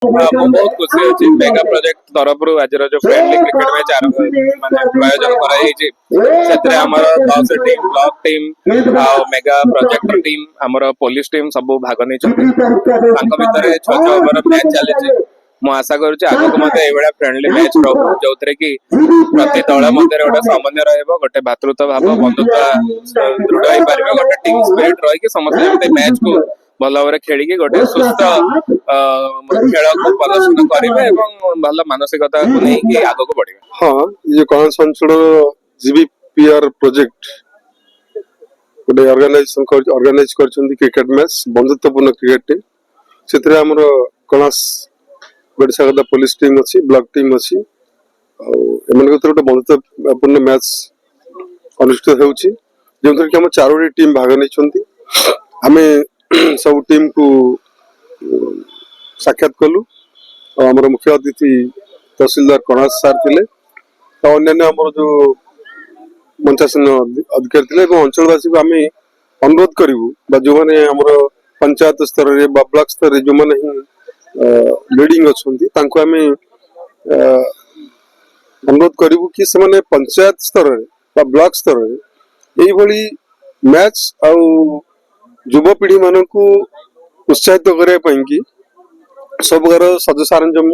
ମୁଁ ବହୁତ ଖୁସି ଅଛି ମେଗା ପ୍ରୋଜେକ୍ଟ ତରଫରୁ ଆଜିର ଯୋଉ ଫ୍ରେଣ୍ଡଲି କ୍ରିକେଟ ମ୍ୟାଚ୍ ମାନେ ପ୍ରୟୋଜନ କରାଯାଇଛି ସେଥିରେ ଆମର 10 ଟିମ୍ ବ୍ଲକ ଟିମ୍ ଆଉ ମେଗା ପ୍ରୋଜେକ୍ଟର ଟିମ୍ ଆମର ପୋଲିସ ଟିମ୍ ସବୁ ଭାଗ ନେଇଛନ୍ତି। ତାଙ୍କ ଭିତରେ 6 ଓଭର ମ୍ୟାଚ୍ ଚାଲିଛି। ମୁଁ ଆଶା କରୁଛି ଆଗକୁ ମଧ୍ୟ ଏଇଭଳିଆ ଫ୍ରେଣ୍ଡଲି ମ୍ୟାଚ୍ ରହୁ ଯୋଉଥିରେ କି ପ୍ରତି ଦଳ ମଧ୍ୟରେ ଗୋଟେ ସମନ୍ୱୟ ରହିବ, ଗୋଟେ ଭାତୃତ୍ୱ ଭାବ ବନ୍ଧୁତ୍ୱ ଦୃଢ ହେଇପାରିବ, ଗୋଟେ ଟିମ୍ ସ୍ପିରିଟ୍ ରହିକି ସମସ୍ତେ ଯେମିତି ମ୍ୟାଚ୍ କୁ ଭଲ ଭାବରେ ଖେଳିକି ଗୋଟେ ସୁସ୍ଥ ଖେଳକୁ ପ୍ରଦର୍ଶନ କରିବେ ଏବଂ ଭଲ ମାନସିକତାକୁ ନେଇକି ଆଗକୁ ବଢିବେ। हाँ, ये कौन अंचल जीबीपीआर प्रोजेक्ट गोटे ऑर्गेनाइज करछंती क्रिकेट मैच बंधुत्वपूर्ण क्रिकेट टीम से आमर कणास गड़िसागदा पुलिस टीम अच्छी ब्लॉक टीम अच्छी गोटे बंधुत्वपूर्ण मैच अनुष्ठित होउछि जोंथर कि हम चारोटी टीम भाग नहीं आमे सब टीम को साक्षात कलु आमर मुख्य अतिथि तहसीलदार कणास सार थिले अन्य आमर जो मंचासन अधिकारी थे अंचलवासी को आम अनुरोध करूँ जो मैंने आमर पंचायत स्तर रे ब्लॉक स्तर रे जो मैंने लीडिंग अच्छा आम अनुरोध करूँ कि से मैंने पंचायत स्तर रे ब्लॉक स्तर रे यही मैच आउ युवपीढ़ी मान को उत्साहित करने की सब प्रकार सज सारंजम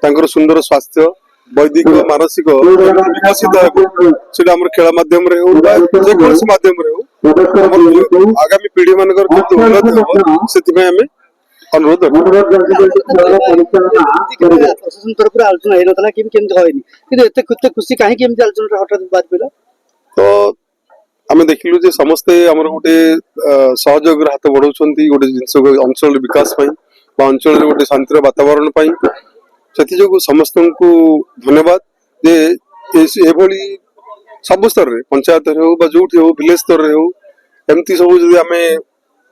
तांकर सुंदर स्वास्थ्य वैदिक मानसिक विकसित होम खेल मध्यम जेकोसी मध्यम आगामी पीढ़ी मान उन्नति हम से अनुरोध तो आम देखिलु जे समस्ते आमर गोटे सहयोग हाथ बढ़ाऊँ गोटे जिनस अंचल विकास अंचल गोटे शांतिर वातावरण से समस्त को धन्यवाद जे एभली सब स्तर रे पंचायत हो जो विलेज स्तर रे हो एमती सब जदि आम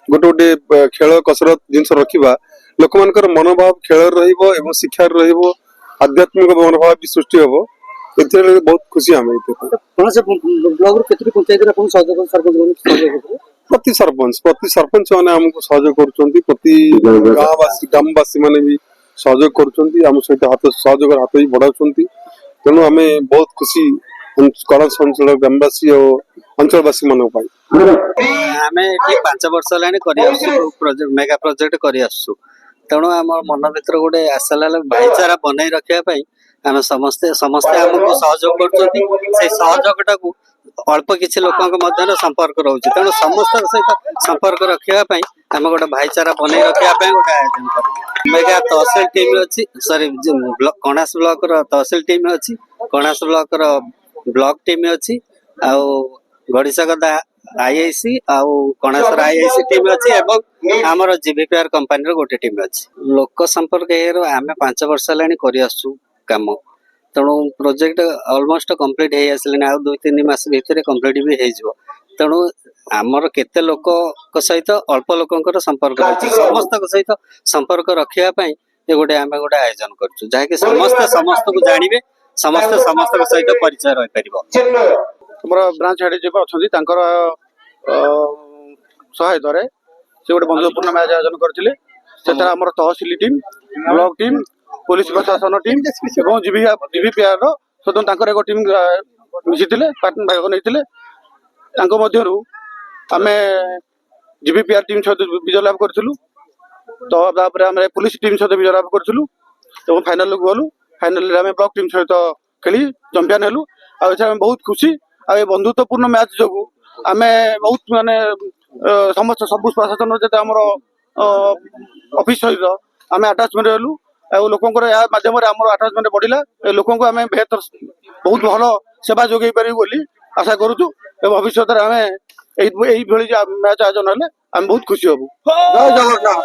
गोटे गोटे खेल कसरत जिनस रखा लोक मान मनोभाव खेल शिक्षा आध्यात्मिक मनोभाव भी सृष्टि हम ए बहुत खुशी आम प्रति सरपंच मैंने आमको सहयोग कर ग्रामवासी मैंने भी सहयोग कर सहित हाथ सहयोग हाथ भी बढ़ाऊँ तेणु आम बहुत खुशी कणास अंचल ग्रामवासी और अंचलवासी मान आम ये 5 वर्ष है मेगा प्रोजेक्ट कर तेणु आम मन भर गोटे आशा लाल भाईचारा बनई रखापी आम समस्ते समस्ते आमको सहयोग करजोगटा को अल्प किसी लोक संपर्क रोचे तेणु समस्त सहित संपर्क रखापी आम गोटे भाईचारा बनई रखापी गोटे आयोजन कर मेगा तहसिल टीम अच्छी सॉरी कणास ब्लॉक तहसिल टीम अच्छी कणास ब्लॉक ब्लॉक टीम अच्छी आउ गड़िसागदा आईआईसी आउ कणासर आईआईसी टीम अच्छी एवं आमर जीबीपीआर कंपनी गोटे टीम अच्छी लोक संपर्क आम 5 वर्ष है काम तेणु प्रोजेक्ट ऑलमोस्ट कंप्लीट हो आसले आ 2-3 मास भितर कंप्लीट भी हो तेणु आमर केते लोक सहित अल्प लोक संपर्क रही समस्त सहित संपर्क रखापी ये गोटे आम गोटे आयोजन करूँ जहाँकि समस्त समस्त को जानवे समस्त समस्त सहित परिचय रही पार ब्रांच हेड जो अच्छा सहायतार से गोटे बंधुपूर्ण मैच आयोजन करते आम tehsil team block team police प्रशासन टीम और जीबीपीआर स्वतंत्र एक टीम मिसी भाग नहीं आम जीबीपीआर टीम सहित विजय लाभ करूँ तो आम पुलिस टीम सहित विजय लाभ करूँ और फाइनाल को गलु फाइनाल आम ब्लॉक टीम सहित खेली चंपियन हेलु आम बहुत खुशी आ बंधुत्वपूर्ण मैच जो आम बहुत माने समस्त सब प्रशासन जो आम ऑफिस सहित आम आटाचमेंट हेलु लोक मध्यम आम आटाचमेंट बढ़ला लोक आम बेहतर बहुत भल सेवा जोगे पारू बोली आशा करूँ भविष्य में आम मैच आयोजन हेल्ले आम बहुत खुशी हबू। जय जगन्नाथ।